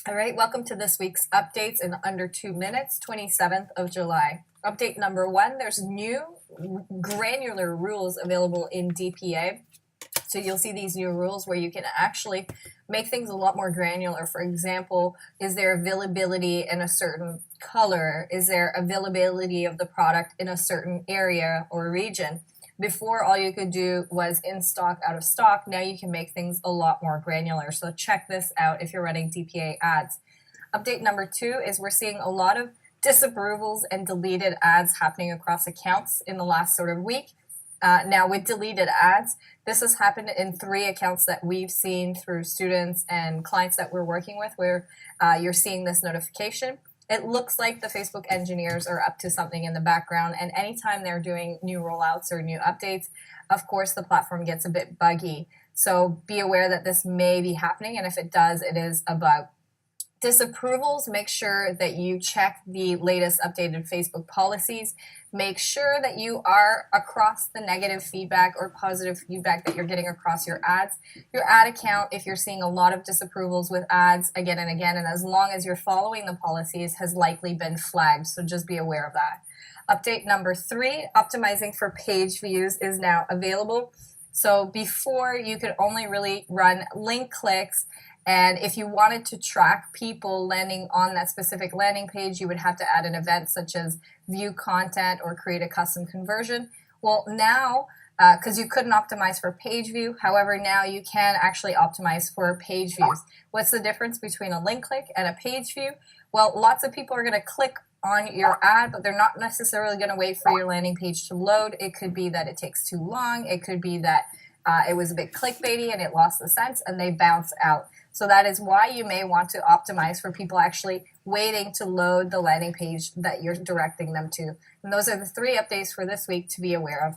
All right, welcome to this week's updates in under 2 minutes, 27th of July. Update number one, there's new granular rules available in DPA. So you'll see these new rules where you can actually make things a lot more granular. For example, is there availability in a certain color? Is there availability of the product in a certain area or region? Before, all you could do was in stock, out of stock. Now you can make things a lot more granular. So check this out if you're running DPA ads. Update number two is we're seeing a lot of disapprovals and deleted ads happening across accounts in the last sort of week. Now, with deleted ads, this has happened in 3 accounts that we've seen through students and clients that we're working with where you're seeing this notification. It looks like the Facebook engineers are up to something in the background, and anytime they're doing new rollouts or new updates, of course, the platform gets a bit buggy. So be aware that this may be happening, and if it does, it is a bug. Disapprovals, make sure that you check the latest updated Facebook policies. Make sure that you are across the negative feedback or positive feedback that you're getting across your ads. Your ad account, if you're seeing a lot of disapprovals with ads again and again, and as long as you're following the policies, has likely been flagged. So just be aware of that. Update number 3, optimizing for page views is now available. So before, you could only really run link clicks, and if you wanted to track people landing on that specific landing page, you would have to add an event such as view content or create a custom conversion. Well, now, because you couldn't optimize for page view, however, now you can actually optimize for page views. What's the difference between a link click and a page view? Well, lots of people are going to click on your ad, but they're not necessarily going to wait for your landing page to load. It could be that it takes too long. It could be that it was a bit clickbaity and it lost the sense and they bounce out. So that is why you may want to optimize for people actually waiting to load the landing page that you're directing them to. And those are the 3 updates for this week to be aware of.